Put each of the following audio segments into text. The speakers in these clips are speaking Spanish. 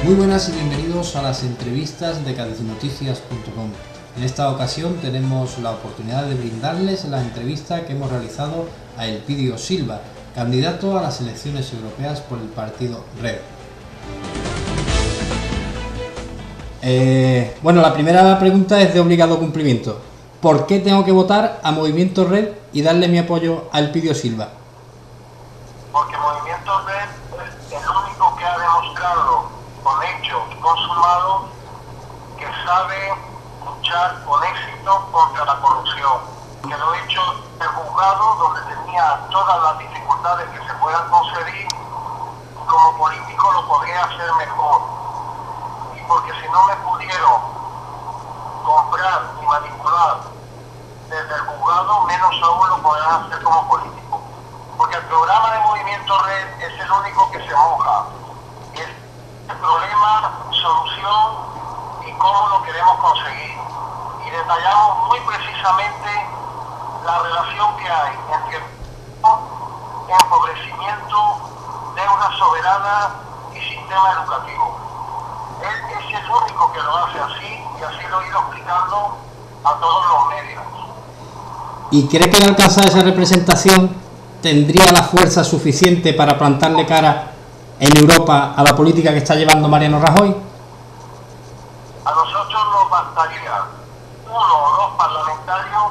Muy buenas y bienvenidos a las entrevistas de cadiznoTicias.com. En esta ocasión tenemos la oportunidad de brindarles la entrevista que hemos realizado a Elpidio Silva, candidato a las elecciones europeas por el partido Red. La primera pregunta es de obligado cumplimiento. ¿Por qué tengo que votar a Movimiento Red y darle mi apoyo a Elpidio Silva? Porque Movimiento Red es el único que ha demostrado con hechos consumados que sabe luchar con éxito contra la corrupción. Que lo he hecho en juzgado donde tenía todas las dificultades que se puedan conseguir y como político lo podría hacer mejor. Y porque si no me pudieron comprar y manipular desde el juzgado, menos aún lo podrán hacer como político. Porque el programa de Movimiento Red es el único que se moja. Es el problema, solución y cómo lo queremos conseguir. Y detallamos muy precisamente la relación que hay entre empobrecimiento, deuda soberana y sistema educativo. Él es el único que lo hace así y así lo he ido explicando a todos los medios. ¿Y cree que al alcanzar esa representación tendría la fuerza suficiente para plantarle cara en Europa a la política que está llevando Mariano Rajoy? A nosotros nos bastaría uno o dos parlamentarios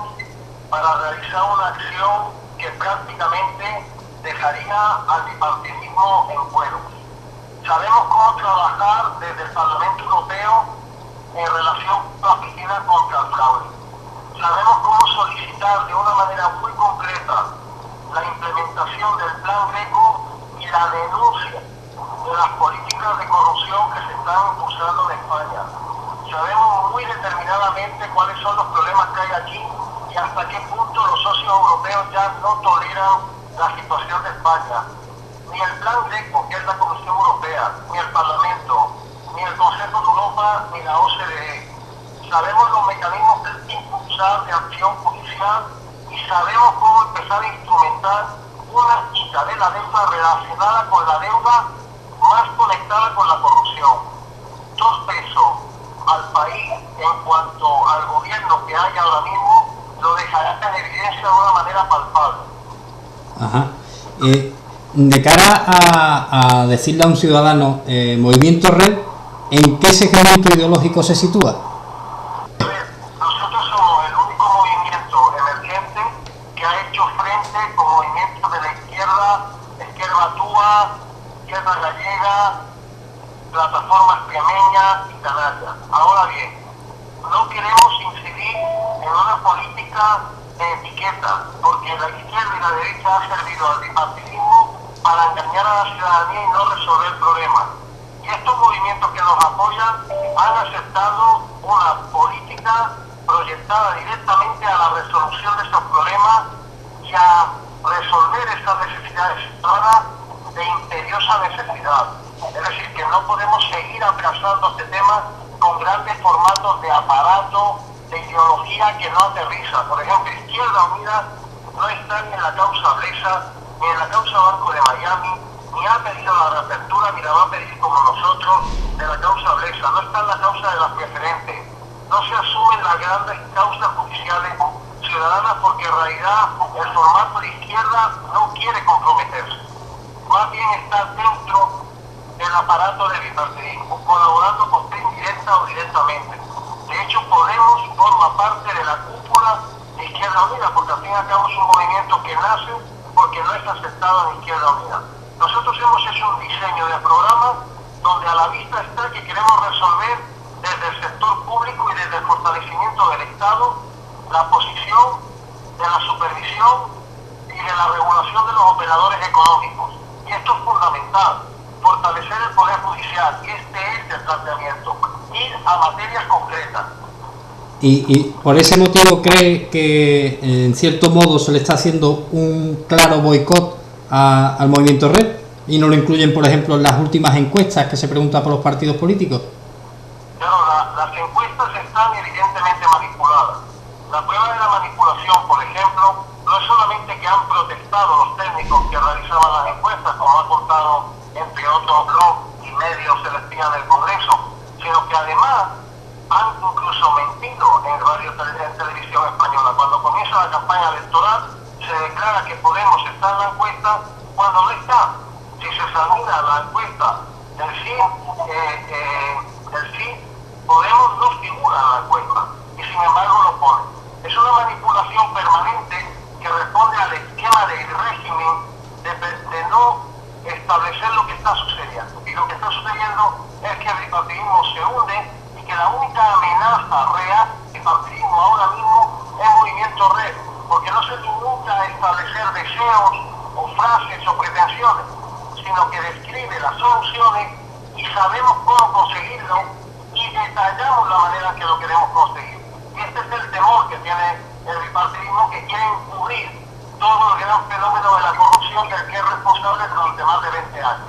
para realizar una acción que prácticamente dejaría al bipartidismo en cueros. Sabemos cómo trabajar desde el Parlamento Europeo en relación con la oficina contra el fraude. Sabemos cómo solicitar de una manera muy concreta la implementación del Plan Greco y la denuncia de las políticas de corrupción que se están impulsando en España. Sabemos muy determinadamente cuáles son los problemas que hay aquí y hasta qué punto los socios europeos ya no toleran la situación de España. Ni el Plan Greco, que es la Comisión Europea, ni el Parlamento, ni el Consejo de Europa, ni la OCDE. Sabemos los mecanismos que hay que impulsar de acción judicial y sabemos cómo empezar a instrumentar una quita de la deuda relacionada con la deuda más conectada con la corrupción. 2 pesos al país en cuanto al gobierno que hay ahora mismo lo dejará en evidencia de una manera palpable. Ajá. De cara a decirle a un ciudadano, Movimiento Red, ¿en qué segmento ideológico se sitúa? Nosotros somos el único movimiento emergente que ha hecho frente con movimientos de la izquierda Túa, izquierda gallega, plataformas extremeñas y canarias. Ahora bien, no queremos incidir en una política de etiqueta, porque la izquierda y la derecha ha servido al bipartidismo para engañar a la ciudadanía y no resolver problemas. Y estos movimientos que nos apoyan han aceptado una política proyectada directamente a la resolución de estos problemas y a resolver estas necesidades ciudadanas de imperiosa necesidad. Es decir, que no podemos seguir aplazando este tema con grandes formatos de aparato, de ideología que no aterriza. Por ejemplo, Izquierda Unida no está ni en la causa Blesa, ni en la causa Banco de Miami, ni ha pedido la reapertura, ni la va a pedir como nosotros de la causa Blesa. No está en la causa de las preferentes. No se asumen las grandes causas judiciales ciudadanas porque en realidad el formato de izquierda no quiere comprometerse. Más bien está dentro del aparato del bipartidismo, colaborando con indirecta o directamente. De hecho, Podemos forma parte de la cúpula de Izquierda Unida, porque al fin y al cabo es un movimiento que nace porque no es aceptado en Izquierda Unida. Nosotros hemos hecho un diseño de programa donde a la vista está que queremos resolver desde el sector público y desde el fortalecimiento del Estado la posición de la supervisión y de la regulación de los operadores económicos. Y esto es fundamental, fortalecer el Poder Judicial, y este es el planteamiento, ir a materias concretas. Y por ese motivo cree que en cierto modo se le está haciendo un claro boicot al Movimiento Red y no lo incluyen, por ejemplo, en las últimas encuestas que se preguntan por los partidos políticos. Claro, las encuestas están evidentemente manipuladas. La prueba de la manipulación, por ejemplo, no es solamente que han protestado los técnicos que realizaban las encuestas, como ha contado entre otros blogs y medios celestiales del Congreso, diciendo es que el bipartidismo se hunde y que la única amenaza real del bipartidismo ahora mismo es Movimiento Red, porque no se limita a establecer deseos o frases o pretensiones, sino que describe las soluciones y sabemos cómo conseguirlo y detallamos la manera en que lo queremos conseguir. Y este es el temor que tiene el bipartidismo, que quiere encubrir todo el gran fenómeno de la corrupción del que es responsable durante más de 20 años.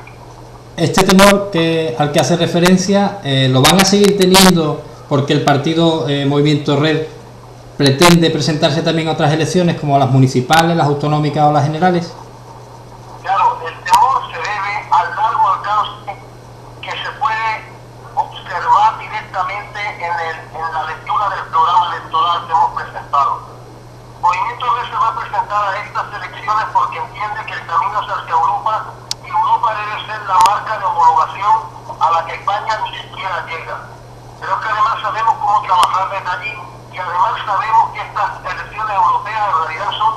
Este temor al que hace referencia, ¿lo van a seguir teniendo porque el partido Movimiento Red pretende presentarse también a otras elecciones como las municipales, las autonómicas o las generales? Claro, el temor se debe al largo alcance que se puede observar directamente en la lectura del programa electoral que hemos presentado. Movimiento Red se va a presentar a estas elecciones porque entiende que el camino es hacia Europa y Europa debe ser la marca de homologación a la que España ni siquiera llega. Pero es que además sabemos cómo trabajar desde allí y además sabemos que estas elecciones europeas en realidad son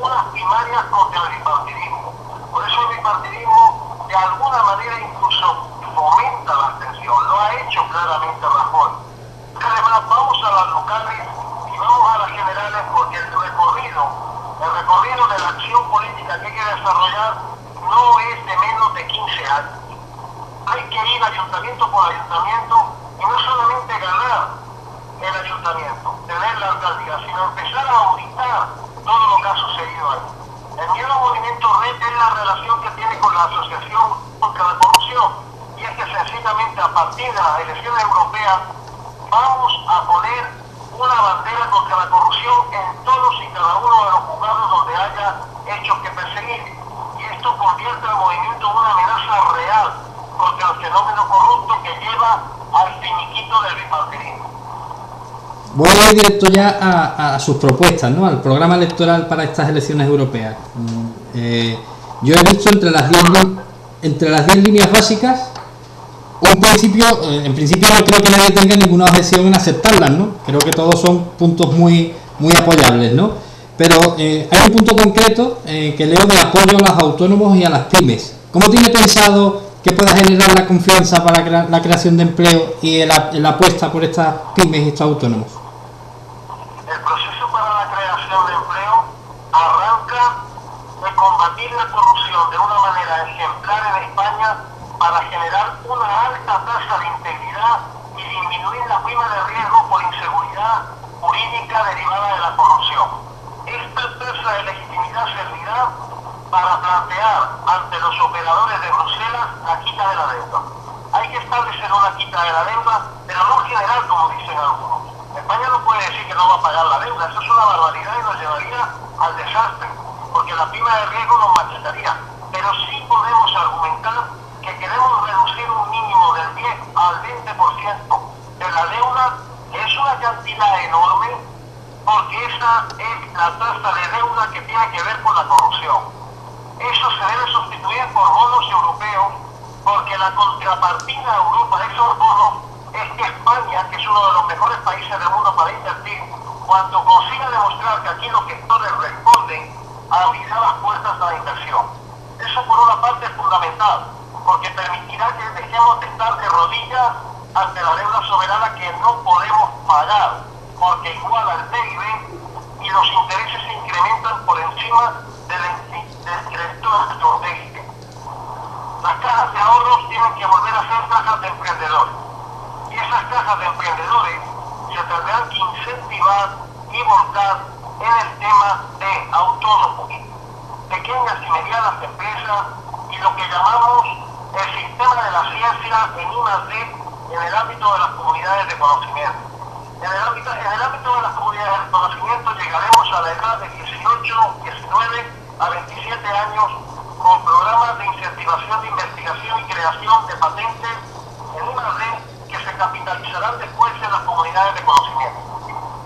unas primarias contra el bipartidismo. Por eso el bipartidismo de alguna manera incluso fomenta la abstención, lo ha hecho claramente Rajoy. Además vamos a las locales y vamos a las generales porque el recorrido de la acción política que hay que desarrollar no es de menos de 15 años. Hay que ir ayuntamiento por ayuntamiento y no solamente ganar el ayuntamiento, tener la alcaldía, sino empezar a auditar todo lo que ha sucedido ahí. El miedo al Movimiento Red es la relación que tiene con la Asociación contra la Corrupción, y es que sencillamente a partir de las elecciones europeas vamos a poner una bandera contra la corrupción en todos y cada uno de los juzgados donde haya hechos que perseguir, y esto convierte al movimiento en una amenaza real contra el fenómeno corrupto que lleva al finiquito del bipartidismo. Voy a ir directo ya a sus propuestas, ¿no? Al programa electoral para estas elecciones europeas. Yo he visto entre las 10 líneas básicas en principio no creo que nadie tenga ninguna objeción en aceptarlas, ¿no? Creo que todos son puntos muy apoyables, ¿no? Pero hay un punto concreto que leo de apoyo a los autónomos y a las pymes. ¿Cómo tiene pensado que pueda generar la confianza para la creación de empleo y la apuesta por estas pymes y estos autónomos? El proceso para la creación de empleo arranca de combatir la corrupción de una manera ejemplar en España para generar una alta tasa de integridad y disminuir la prima de riesgo por inseguridad jurídica derivada de la corrupción. Esta tasa de legitimidad servirá para plantear ante los operadores de Bruselas la quita de la deuda. Hay que establecer una quita de la deuda, pero no general, como dicen algunos. España no puede decir que no va a pagar la deuda, eso es una barbaridad y nos llevaría al desastre, porque la prima de riesgo nos machacaría. Pero sí podemos argumentar que queremos reducir un mínimo del 10 al 20% de la deuda, que es una cantidad enorme, porque esa es la tasa de deuda que tiene que ver con la corrupción. Eso se debe sustituir por bonos europeos, porque la contrapartida a Europa de esos bonos es que España, que es uno de los mejores países del mundo para invertir, cuando consiga demostrar que aquí los gestores responden, abrirá las puertas a la inversión. Eso por una parte es fundamental, porque permitirá que dejemos de estar de rodillas ante la deuda soberana que no podemos pagar, porque iguala el PIB y los intereses se incrementan por encima del crédito estratégico. Las cajas de ahorros tienen que volver a ser cajas de emprendedores, y esas cajas de emprendedores se tendrán que incentivar y volcar en el tema de autónomos, pequeñas y medianas empresas y lo que llamamos el sistema de la ciencia en I+D en el ámbito de las comunidades de conocimiento. En el ámbito de las comunidades de conocimiento llegaremos a la edad de 18, 19 a 27 años con programas de incentivación de investigación y creación de patentes en I+D que se capitalizarán después en las comunidades de conocimiento.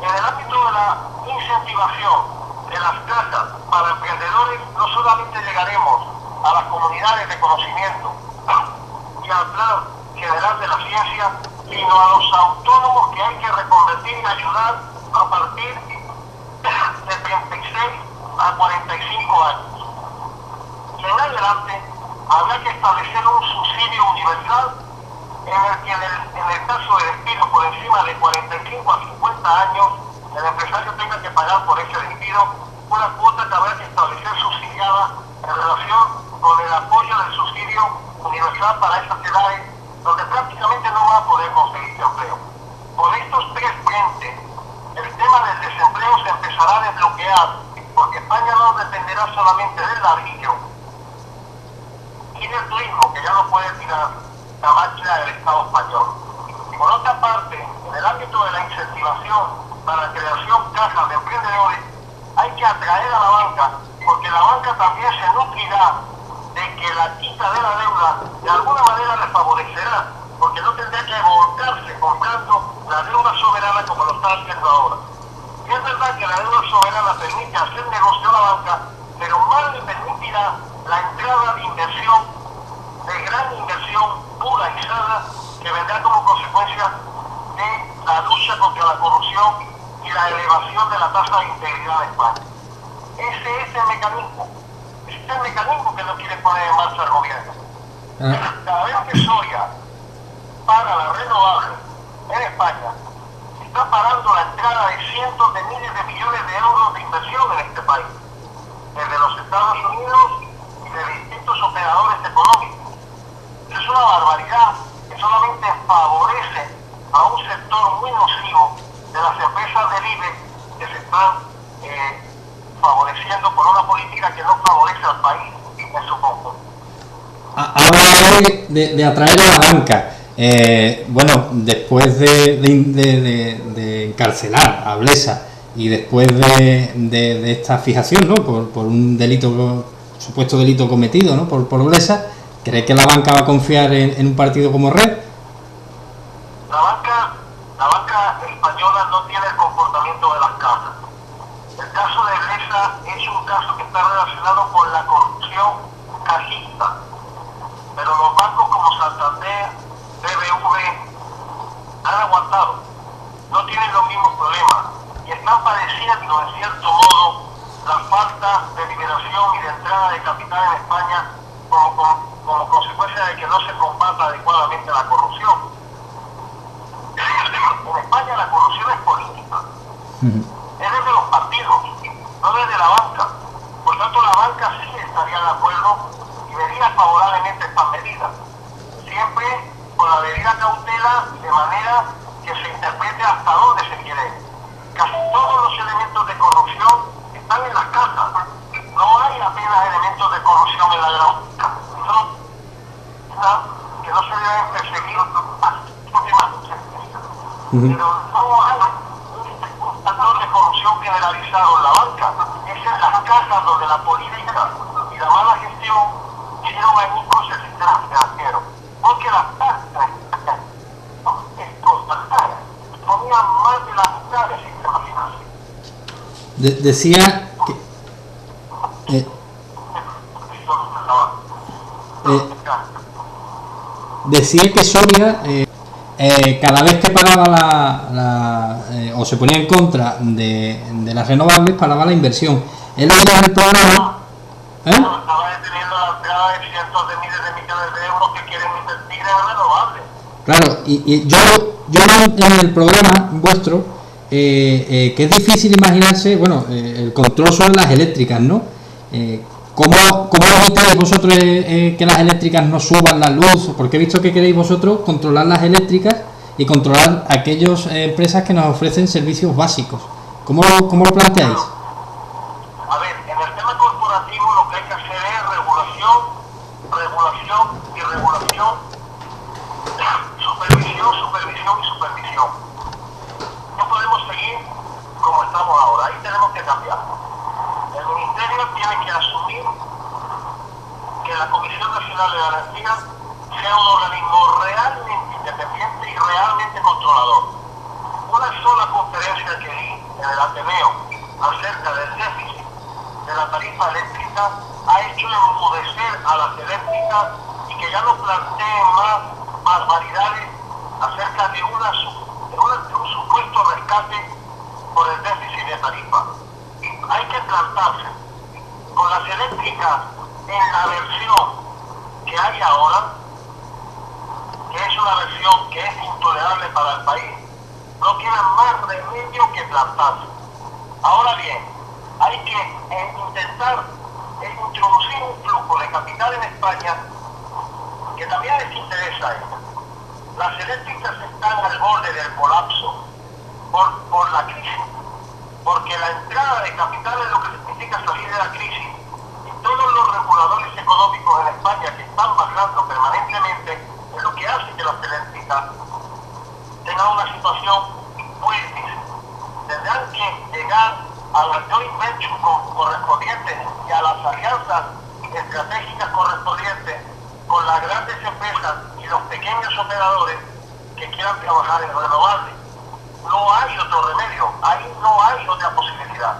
En el ámbito de la incentivación de las casas para emprendedores, no solamente llegaremos a las comunidades de conocimiento y al plan general de la ciencia, sino a los autónomos que hay que reconvertir y ayudar a partir de 36 a 45 años. Y en adelante habrá que establecer un subsidio universal en el que en el caso de despido por encima de 45 a 50 años, el empresario tenga que pagar por ese despido una cuota que habrá que establecer subsidiada en relación con el apoyo del subsidio universal para esas edades, donde prácticamente no va a poder conseguirse empleo. Con estos tres frentes, el tema del desempleo se empezará a desbloquear, porque España no dependerá solamente del ladrillo y del turismo, que ya no puede tirar la máquina del Estado español. Y por otra parte, en el ámbito de la incentivación para la creación cajas de emprendedores, hay que atraer a la banca, porque la banca también se nutrirá de que la quita de la deuda de alguna manera le favorecerá, porque no tendrá que volcarse comprando la deuda soberana como lo está haciendo ahora. Y es verdad que la deuda soberana permite hacer negocio a la banca, pero más le permitirá la entrada de inversión, de gran inversión pura y sana, que vendrá como consecuencia de la lucha contra la corrupción y la elevación de la tasa de integridad de España. Ese es el mecanismo. Ese es el mecanismo que no quiere poner en marcha el gobierno. Cada vez que Soria para la renovable en España, está parando la entrada de cientos de miles de millones de euros de inversión en este país, desde los Estados Unidos y de distintos operadores económicos. Es una barbaridad que solamente favorece a un sector muy nocivo de las empresas del IBEX que se están favoreciendo por una política que no favorece al país en su conjunto. Habla de atraer a la banca. Bueno, después de encarcelar a Blesa y después de esta fijación, ¿no?, por un delito, supuesto delito cometido, ¿no?, por Blesa, ¿cree que la banca va a confiar en un partido como Red? La banca española no tiene el comportamiento de las casas. El caso de Blesa es un caso que está relacionado con la corrupción cajista, pero los bancos como Santander, BBV han aguantado, no tienen los mismos problemas y están padeciendo en cierto modo la falta de liberación y de entrada de capital en España como consecuencia de que no se combata adecuadamente la corrupción. En España la corrupción es política, es desde los partidos, no desde la banca. Por tanto, la banca sí estaría de acuerdo y vería favorablemente estas medidas, siempre con la debida cautela, de manera que se interprete hasta dónde se quiere ir. Casi todos los elementos de corrupción están en las casas. No hay apenas elementos de corrupción en la banca. Que no se deben perseguir pero no hay un factor de corrupción generalizado en la banca. Es en las casas donde la política y la mala gestión hicieron añicos el sistema financiero. Porque las tasas ponían más de la mitad del sistema financiero. Decía que decía que Soria cada vez que pagaba o se ponía en contra de las renovables, pagaba la inversión. Él lo dijo en el programa. Estaba deteniendo la entrada de cientos de miles de millones de euros que quieren invertir en renovables. Claro, y yo en el programa vuestro, que es difícil imaginarse, bueno, el control sobre las eléctricas, ¿no? ¿Cómo evitáis vosotros que las eléctricas no suban la luz? Porque he visto que queréis vosotros controlar las eléctricas y controlar aquellas empresas que nos ofrecen servicios básicos. ¿Cómo lo planteáis? A ver, en el tema corporativo lo que hay que hacer es regulación y regulación, supervisión. No podemos seguir como estamos ahora, ahí tenemos que cambiar. El Ministerio tiene que asumir que la Comisión Nacional de la Energía sea un organismo realmente independiente y realmente controlador. Una sola conferencia que di en el Ateneo acerca del déficit de la tarifa eléctrica ha hecho enmudecer a las eléctricas y que ya no planteen más barbaridades acerca de un supuesto rescate por el déficit de tarifa. Hay que plantarse con las eléctricas en la versión que hay ahora, que es una versión inversión que es intolerable para el país, no tienen más remedio que plantarse. Ahora bien, hay que intentar introducir un flujo de capital en España que también les interesa a ellos. Las eléctricas están al borde del colapso por la crisis, porque la entrada de capital es lo que significa salir de la crisis, y todos los reguladores económicos en España que están bajando permanentemente es lo que hace que las eléctricas tengan una situación muy difícil. Tendrán que llegar a las joint ventures correspondientes y a las alianzas estratégicas correspondientes con las grandes empresas y los pequeños operadores que quieran trabajar en renovables. No hay otro remedio, ahí no hay otra posibilidad.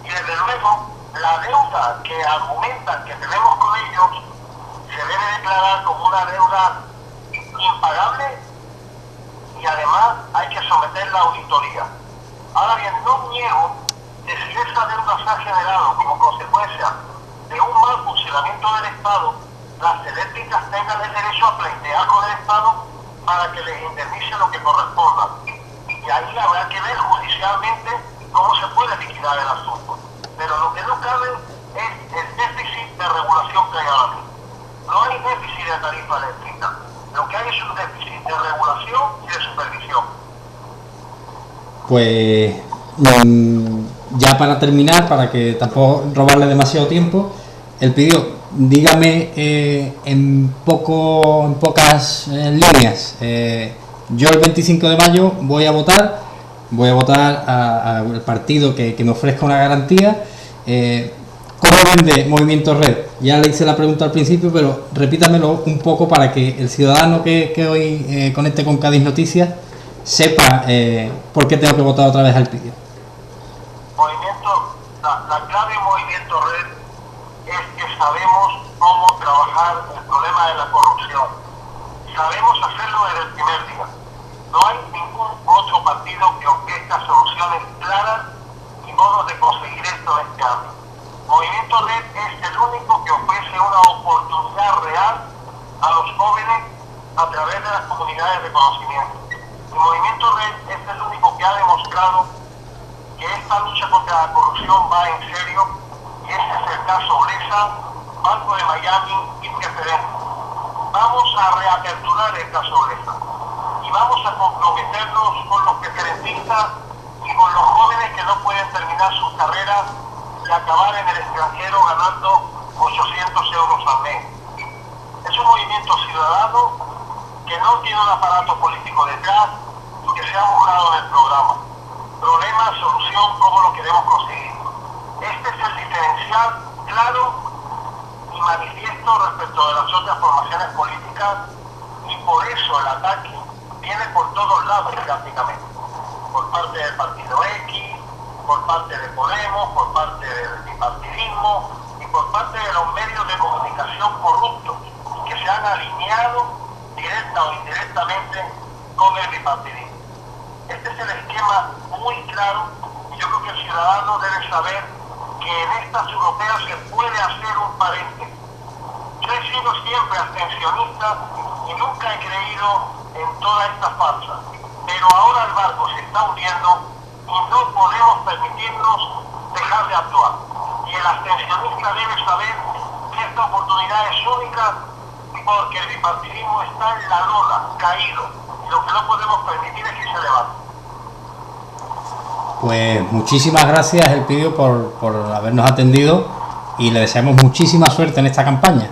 Y desde luego, la deuda que argumentan que tenemos con ellos se debe declarar como una deuda impagable y además hay que someterla a auditoría. Ahora bien, no niego que si esa deuda se ha generado como consecuencia de un mal funcionamiento del Estado, las eléctricas tengan el derecho a pleitear con el Estado para que les indemnice lo que corresponda. Y ahí habrá que ver judicialmente cómo se puede liquidar el asunto. Pero lo que no cabe es el déficit de regulación que hay ahora mismo. No hay déficit de tarifa eléctrica. Lo que hay es un déficit de regulación y de supervisión. Pues ya para terminar, para que tampoco robarle demasiado tiempo, el pedido, dígame en pocas líneas. Yo el 25 de mayo voy a votar al partido que me ofrezca una garantía. ¿Cómo vende Movimiento Red? Ya le hice la pregunta al principio, pero repítamelo un poco para que el ciudadano que hoy conecte con Cádiz Noticias sepa por qué tengo que votar otra vez al PIDIO. La clave en Movimiento Red es que sabemos cómo trabajar el problema de la corrupción. Sabemos hacerlo desde el primer día. No hay ningún otro partido que ofrezca soluciones claras y modos de conseguir esto en este ámbito. Movimiento Red es el único que ofrece una oportunidad real a los jóvenes a través de las comunidades de conocimiento. El Movimiento Red es el único que ha demostrado que esta lucha contra la corrupción va en serio, y este es el caso Blesa, Banco de Miami y Preferente. Vamos a reaperturar el caso Blesa y vamos a comprometernos con los preferentistas y con los jóvenes que no pueden terminar sus carreras y acabar en el extranjero ganando 800 euros al mes. Es un movimiento ciudadano que no tiene un aparato político detrás y que se ha mojado en el programa. Problema, solución, cómo lo queremos conseguir. Este es el diferencial claro y manifiesto respecto de las otras formaciones políticas, y por eso el ataque viene por todos lados prácticamente. Por parte del Partido X, por parte de Podemos, por parte del bipartidismo y por parte de los medios de comunicación corruptos que se han alineado directa o indirectamente con el bipartidismo. Este es el esquema muy claro, y yo creo que el ciudadano debe saber que en estas europeas se puede hacer un paréntesis. Yo he sido siempre abstencionista y nunca he creído en toda esta farsa, pero ahora el barco se está hundiendo y no podemos permitirnos dejar de actuar. Y el abstencionista debe saber que esta oportunidad es única, porque el bipartidismo está en la lona, caído, y lo que no podemos permitir es que se levante. Pues muchísimas gracias, Elpidio, por habernos atendido, y le deseamos muchísima suerte en esta campaña.